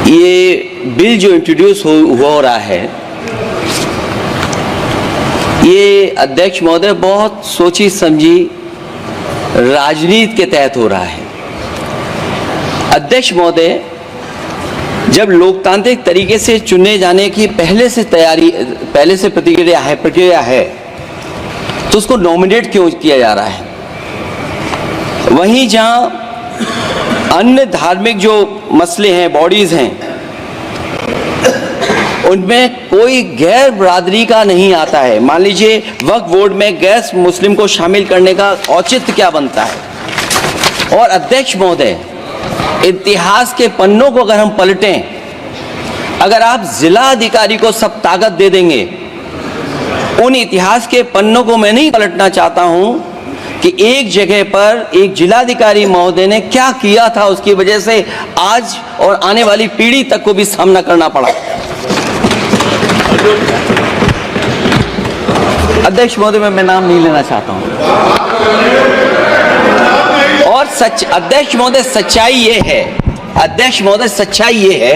ये बिल जो इंट्रोड्यूस हो रहा है, ये अध्यक्ष महोदय बहुत सोची समझी राजनीति के तहत हो रहा है। अध्यक्ष महोदय, जब लोकतांत्रिक तरीके से चुने जाने की पहले से प्रक्रिया है तो उसको नॉमिनेट क्यों किया जा रहा है? वहीं जहां अन्य धार्मिक जो मसले हैं, बॉडीज हैं, उनमें कोई गैर बरादरी का नहीं आता है। मान लीजिए वक्फ बोर्ड में गैर मुस्लिम को शामिल करने का औचित्य क्या बनता है? और अध्यक्ष महोदय, इतिहास के पन्नों को अगर हम पलटें, अगर आप जिला अधिकारी को सब ताकत दे देंगे, उन इतिहास के पन्नों को मैं नहीं पलटना चाहता हूं कि एक जगह पर एक जिलाधिकारी महोदय ने क्या किया था, उसकी वजह से आज और आने वाली पीढ़ी तक को भी सामना करना पड़ा। अध्यक्ष महोदय, मैं नाम नहीं लेना चाहता हूं। और अध्यक्ष महोदय, सच्चाई ये है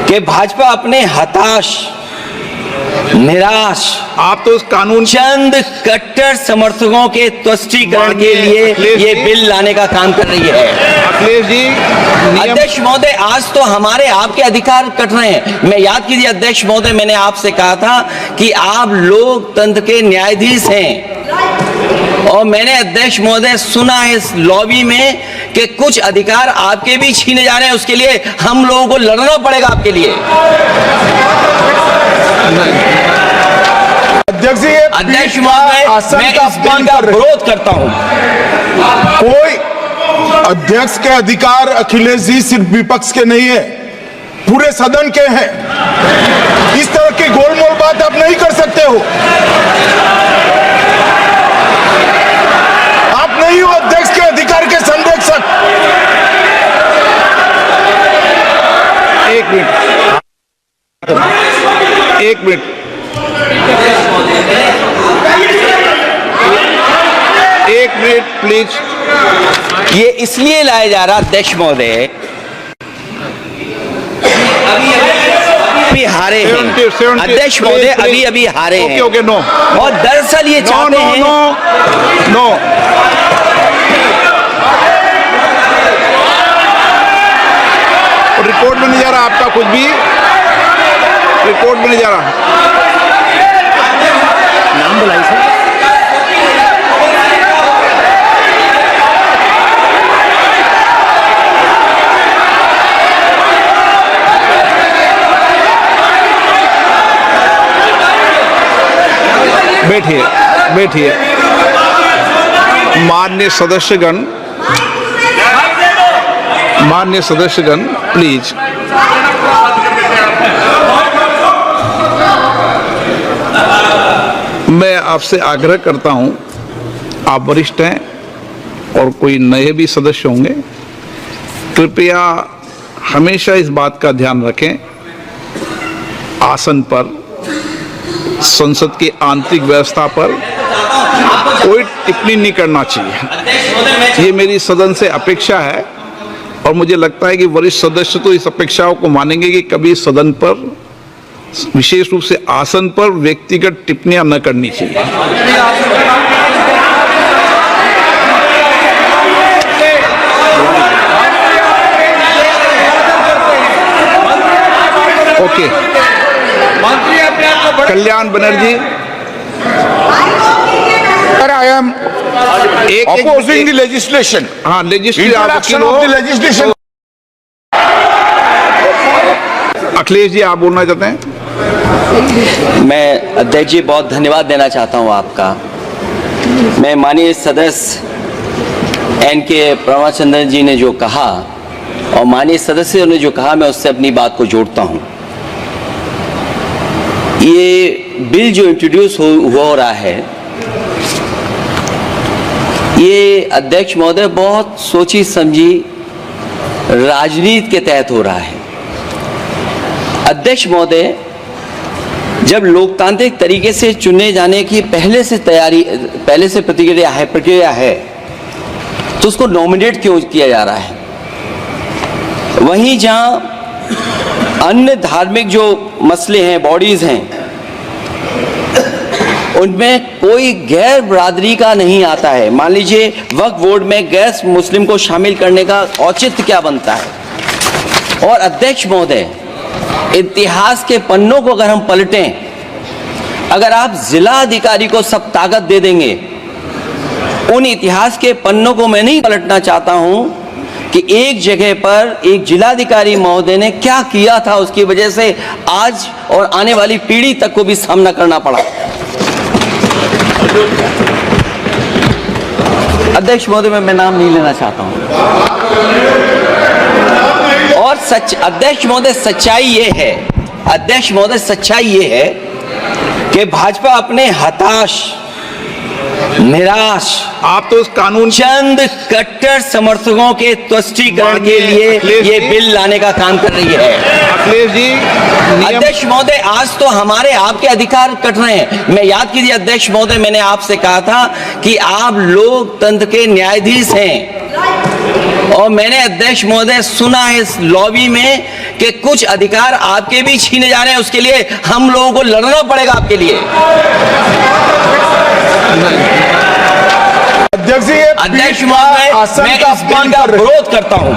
कि भाजपा अपने हताश, निराश, आप तो उस कानून चंद कट्टर समर्थकों के तुष्टीकरण के लिए ये बिल लाने का काम कर रही है। अखिलेश जी, अध्यक्ष महोदय, आज तो हमारे आपके अधिकार कट रहे हैं। मैं याद कीजिए अध्यक्ष महोदय, मैंने आपसे कहा था कि आप लोकतंत्र के न्यायाधीश हैं, और मैंने अध्यक्ष महोदय सुना है इस लॉबी में कि कुछ अधिकार आपके भी छीने जा रहे हैं। उसके लिए हम लोगों को लड़ना पड़ेगा आपके लिए। अध्यक्ष महोदय, मैं इस बिल का विरोध करता हूं। कोई अध्यक्ष के अधिकार अखिलेश जी सिर्फ विपक्ष के नहीं है, पूरे सदन के हैं। इस तरह की गोलमोल बात आप नहीं कर सकते हो। आप नहीं हो अध्यक्ष के अधिकार के संरक्षक। एक मिनट प्लीज। ये इसलिए लाया जा रहा अध्यक्ष महोदय, अभी हारे हैं अध्यक्ष महोदय, अभी हारे हैं। Okay, no. और दरअसल ये चाहते हैं नो। रिपोर्ट में नहीं जा रहा आपका कुछ भी, रिपोर्ट में नहीं जा रहा। नाम बुलाई सर। बैठिए। माननीय सदस्यगण, प्लीज। मैं आपसे आग्रह करता हूं, आप वरिष्ठ हैं और कोई नए भी सदस्य होंगे, कृपया हमेशा इस बात का ध्यान रखें, आसन पर, संसद की आंतरिक व्यवस्था पर कोई टिप्पणी नहीं करना चाहिए। ये मेरी सदन से अपेक्षा है, और मुझे लगता है कि वरिष्ठ सदस्य तो इस अपेक्षाओं को मानेंगे कि कभी सदन पर, विशेष रूप से आसन पर, व्यक्तिगत टिप्पणियां न करनी चाहिए। Okay, Kalyan Banerjee. I am opposing the legislation. हाँ, Introduction of the legislation. Akhilesh ji, आप बोलना चाहते हैं? मैं अध्यक्ष जी बहुत धन्यवाद देना चाहता हूं आपका। मैं माननीय सदस्य NK प्रमाचंद्रन जी ने जो कहा और माननीय सदस्यों ने जो कहा, मैं उससे अपनी बात को जोड़ता हूं। ये बिल जो इंट्रोड्यूस हो रहा है, ये अध्यक्ष महोदय बहुत सोची समझी राजनीति के तहत हो रहा है। अध्यक्ष महोदय, जब लोकतांत्रिक तरीके से चुने जाने की पहले से प्रक्रिया है तो उसको नॉमिनेट क्यों किया जा रहा है? वहीं जहां अन्य धार्मिक जो मसले हैं, बॉडीज हैं, उनमें कोई गैर बरादरी का नहीं आता है। मान लीजिए वक्फ बोर्ड में गैर मुस्लिम को शामिल करने का औचित्य क्या बनता है। और अध्यक्ष महोदय, इतिहास के पन्नों को अगर हम पलटें, अगर आप जिला अधिकारी को सब ताकत दे देंगे, उन इतिहास के पन्नों को मैं नहीं पलटना चाहता हूं कि एक जगह पर एक जिलाधिकारी महोदय ने क्या किया था, उसकी वजह से आज और आने वाली पीढ़ी तक को भी सामना करना पड़ा। अध्यक्ष महोदय, मैं नाम नहीं लेना चाहता हूं। और अध्यक्ष महोदय, सच्चाई ये है कि भाजपा अपने हताश, निराश, आप तो इस कानून चंद कट्टर समर्थकों के तुष्टीकरण के लिए ये बिल लाने का काम कर रही है। अखिलेश जी, अध्यक्ष महोदय, आज तो हमारे आपके अधिकार कट रहे हैं। मैं याद कीजिए अध्यक्ष महोदय, मैंने आपसे कहा था कि आप लोकतंत्र के न्यायाधीश हैं, और मैंने अध्यक्ष महोदय सुना है इस लॉबी में कि कुछ अधिकार आपके भी छीने जा रहे हैं। उसके लिए हम लोगों को लड़ना पड़ेगा आपके लिए। अध्यक्ष महोदय, मैं इस बिल का विरोध करता हूं।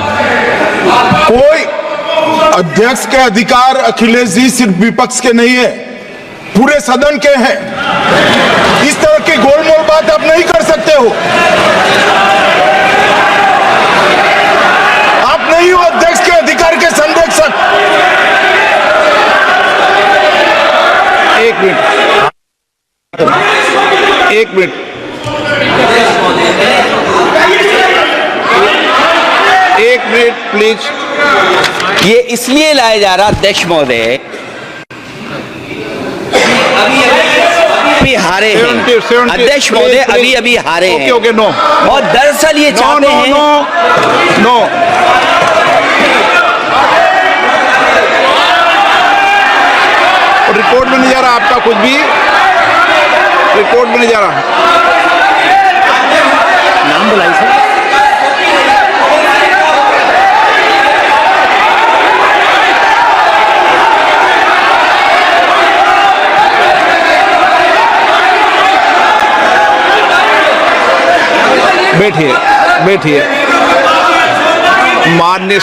कोई अध्यक्ष के अधिकार अखिलेश जी सिर्फ विपक्ष के नहीं है, पूरे सदन के हैं। इस तरह की गोलमोल बात आप नहीं कर सकते हो। आप नहीं हो अध्यक्ष के अधिकार के संरक्षक। एक मिनट प्लीज। ये इसलिए लाया जा रहा अध्यक्ष महोदय, अभी हारे हैं अध्यक्ष महोदय, अभी हारे हैं। Okay, no. और दरअसल ये चाहते हैं नो। रिकॉर्ड में नहीं जा रहा आपका कुछ भी, रिकॉर्ड में नहीं जा रहा। नाम बुलाई सर। बैठिए। माननीय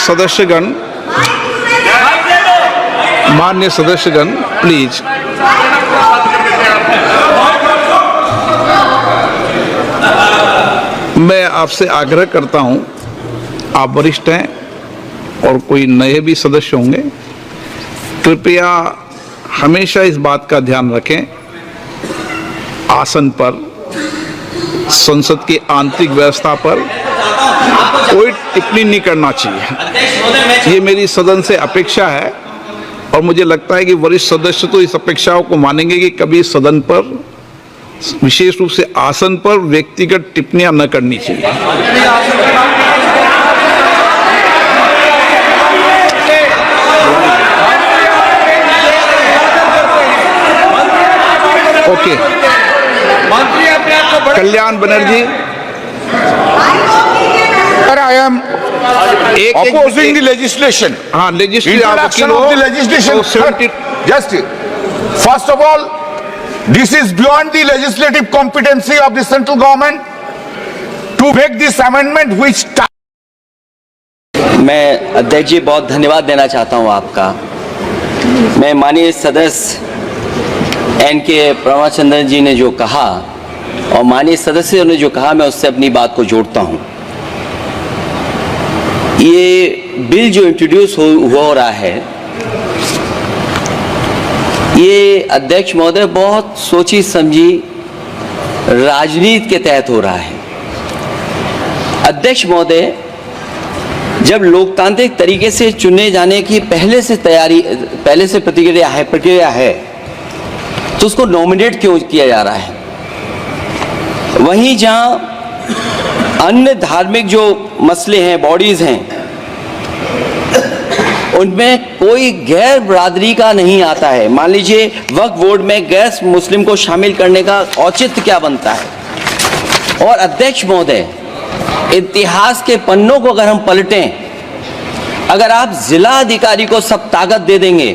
सदस्यगण, प्लीज। मैं आपसे आग्रह करता हूं, आप वरिष्ठ हैं और कोई नए भी सदस्य होंगे, कृपया हमेशा इस बात का ध्यान रखें, आसन पर, संसद की आंतरिक व्यवस्था पर कोई टिप्पणी नहीं करना चाहिए। ये मेरी सदन से अपेक्षा है, और मुझे लगता है कि वरिष्ठ सदस्य तो इस अपेक्षाओं को मानेंगे कि कभी सदन पर, विशेष रूप से आसन पर, व्यक्तिगत टिप्पणियां न करनी चाहिए। Okay. Kalyan Banerjee, I am opposing the legislation. हाँ, Introduction of the legislation. Just first of all, this is beyond the legislative competency of the central government to make this amendment which. मैं अध्यक्ष जी बहुत धन्यवाद देना चाहता हूं आपका। मैं माननीय सदस्य एन.के. प्रमाचंद्रन जी ने जो कहा और माननीय सदस्यों ने जो कहा, मैं उससे अपनी बात को जोड़ता हूं। ये बिल जो इंट्रोड्यूस हो रहा है, ये अध्यक्ष महोदय बहुत सोची समझी राजनीति के तहत हो रहा है। अध्यक्ष महोदय, जब लोकतांत्रिक तरीके से चुने जाने की पहले से प्रक्रिया है, तो उसको नॉमिनेट क्यों किया जा रहा है? वहीं जहां अन्य धार्मिक जो मसले हैं, बॉडीज हैं, उनमें कोई गैर बरादरी का नहीं आता है। मान लीजिए वक्फ बोर्ड में गैर मुस्लिम को शामिल करने का औचित्य क्या बनता है। और अध्यक्ष महोदय, इतिहास के पन्नों को अगर हम पलटें, अगर आप जिला अधिकारी को सब ताकत दे देंगे,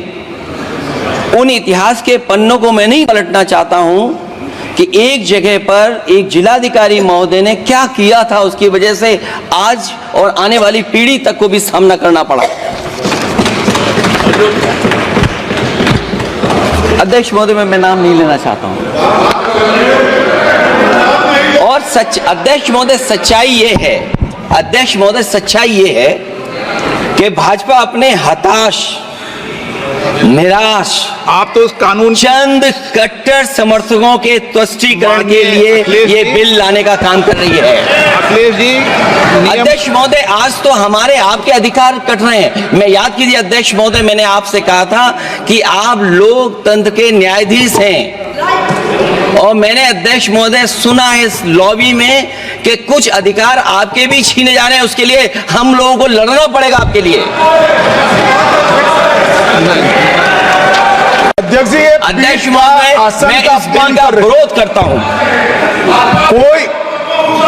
उन इतिहास के पन्नों को मैं नहीं पलटना चाहता हूं कि एक जगह पर एक जिलाधिकारी महोदय ने क्या किया था, उसकी वजह से आज और आने वाली पीढ़ी तक को भी सामना करना पड़ा। अध्यक्ष महोदय, मैं नाम नहीं लेना चाहता हूं। और अध्यक्ष महोदय, सच्चाई ये है कि भाजपा अपने हताश, निराश, आप तो उस कानून चंद कट्टर समर्थकों के तुष्टीकरण के लिए ये बिल लाने का काम कर रही है। अखिलेश जी, अध्यक्ष महोदय, आज तो हमारे आपके अधिकार कट रहे हैं। मैं याद कीजिए अध्यक्ष महोदय, मैंने आपसे कहा था कि आप लोकतंत्र के न्यायाधीश हैं, और मैंने अध्यक्ष महोदय सुना है इस लॉबी में कि कुछ अधिकार आपके भी छीने जा रहे हैं। उसके लिए हम लोगों को लड़ना पड़ेगा आपके लिए। अध्यक्ष महोदय, मैं इस बिल का विरोध करता हूं। कोई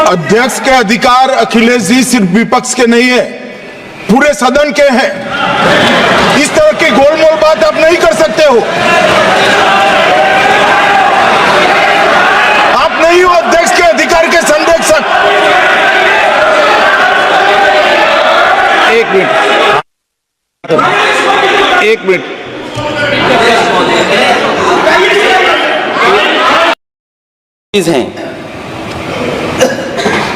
अध्यक्ष के अधिकार अखिलेश जी सिर्फ विपक्ष के नहीं है, पूरे सदन के हैं। इस तरह की गोलमोल बात आप नहीं कर सकते हो। आप नहीं हो अध्यक्ष के अधिकार के संरक्षक। एक मिनट हैं,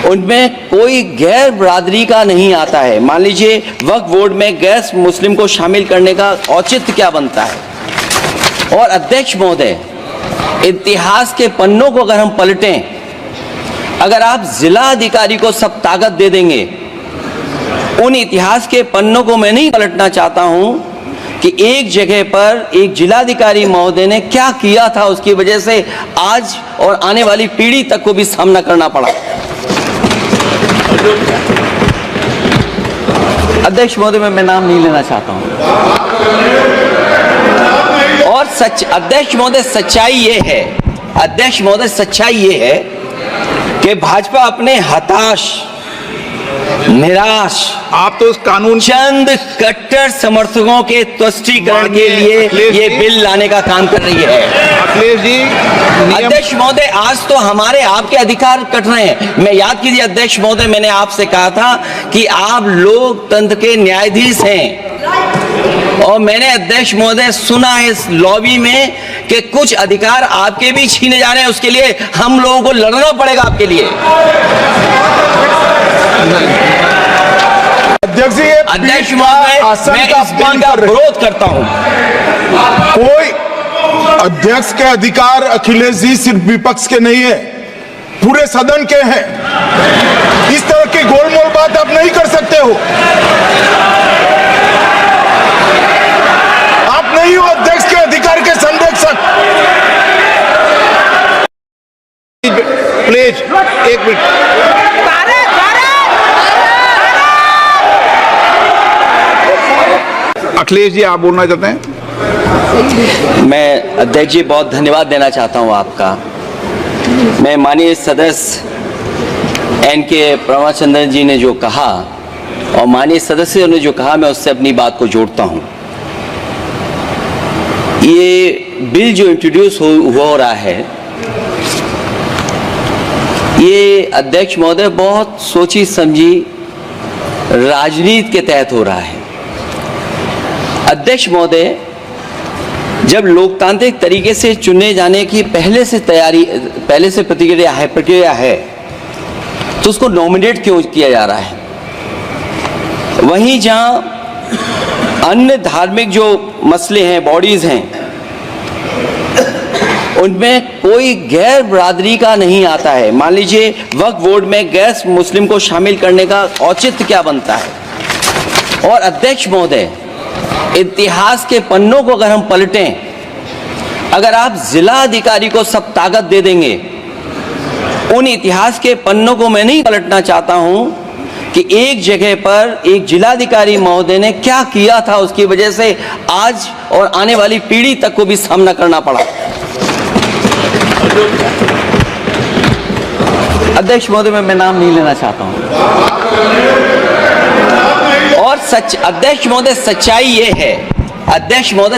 उनमें कोई गैर बरादरी का नहीं आता है। मान लीजिए वक्फ बोर्ड में गैर मुस्लिम को शामिल करने का औचित्य क्या बनता है। और अध्यक्ष महोदय, इतिहास के पन्नों को अगर हम पलटें, अगर आप जिला अधिकारी को सब ताकत दे देंगे, उन इतिहास के पन्नों को मैं नहीं पलटना चाहता हूं कि एक जगह पर एक जिलाधिकारी महोदय ने क्या किया था, उसकी वजह से आज और आने वाली पीढ़ी तक को भी सामना करना पड़ा। अध्यक्ष महोदय, मैं नाम नहीं लेना चाहता हूं। और अध्यक्ष महोदय, सच्चाई ये है कि भाजपा अपने हताश, निराश, आप तो उस कानून चंद कट्टर समर्थकों के तुष्टीकरण के लिए ये बिल लाने का काम कर रही है। अखिलेश जी, अध्यक्ष महोदय, आज तो हमारे आपके अधिकार कट रहे हैं। मैं याद कीजिए अध्यक्ष महोदय, मैंने आपसे कहा था कि आप लोकतंत्र के न्यायाधीश हैं, और मैंने अध्यक्ष महोदय सुना है इस लॉबी में कि कुछ अधिकार आपके भी छीने जा रहे हैं। उसके लिए हम लोगों को लड़ना पड़ेगा आपके लिए। अध्यक्ष महोदय, मैं इस बिल का विरोध करता हूं। कोई अध्यक्ष के अधिकार अखिलेश जी सिर्फ विपक्ष के नहीं है, पूरे सदन के हैं। इस तरह की गोलमोल बात आप नहीं कर सकते हो। आप नहीं हो अध्यक्ष के अधिकार के संरक्षक। प्लीज, एक मिनट। अखिलेश जी, आप बोलना चाहते हैं? मैं अध्यक्ष जी बहुत धन्यवाद देना चाहता हूं आपका। मैं माननीय सदस्य एन.के. प्रमाचंद्रन जी ने जो कहा और माननीय सदस्यों ने जो कहा, मैं उससे अपनी बात को जोड़ता हूं। ये बिल जो इंट्रोड्यूस हो रहा है, ये अध्यक्ष महोदय बहुत सोची समझी राजनीति के तहत हो रहा है। अध्यक्ष महोदय, जब लोकतांत्रिक तरीके से चुने जाने की पहले से प्रक्रिया है, तो उसको नॉमिनेट क्यों किया जा रहा है? वहीं जहां अन्य धार्मिक जो मसले हैं, बॉडीज हैं, उनमें कोई गैर बरादरी का नहीं आता है। मान लीजिए वक्फ बोर्ड में गैर मुस्लिम को शामिल करने का औचित्य क्या बनता है। और अध्यक्ष महोदय, इतिहास के पन्नों को अगर हम पलटें, अगर आप जिला अधिकारी को सब ताकत दे देंगे, उन इतिहास के पन्नों को मैं नहीं पलटना चाहता हूं कि एक जगह पर एक जिलाधिकारी महोदय ने क्या किया था, उसकी वजह से आज और आने वाली पीढ़ी तक को भी सामना करना पड़ा। अध्यक्ष महोदय, मैं नाम नहीं लेना चाहता हूं। और अध्यक्ष महोदय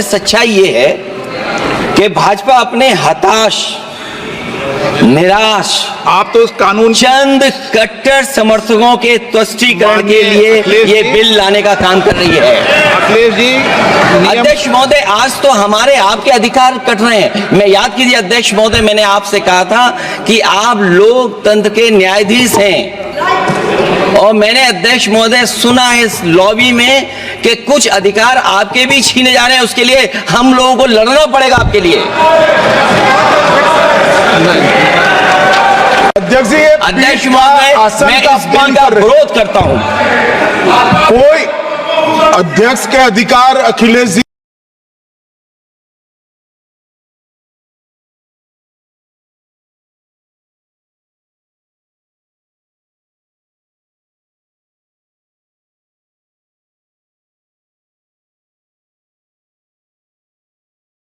सच्चाई ये है कि भाजपा अपने हताश, निराश, आप तो उस कानून चंद कट्टर समर्थकों के तुष्टीकरण के लिए ये बिल लाने का काम कर रही है। अखिलेश जी, अध्यक्ष महोदय, आज तो हमारे आपके अधिकार कट रहे हैं। मैं याद कीजिए अध्यक्ष महोदय, मैंने आपसे कहा था कि आप लोकतंत्र के न्यायाधीश हैं, और मैंने अध्यक्ष महोदय सुना है इस लॉबी में कि कुछ अधिकार आपके भी छीने जा रहे हैं। उसके लिए हम लोगों को लड़ना पड़ेगा आपके लिए। अध्यक्ष जी, ये अध्यक्ष पीठ का महोदय, आसन मैं का इस बिल अपमान का कर रहे हैं। विरोध करता हूं। कोई अध्यक्ष के अधिकार अखिलेश जी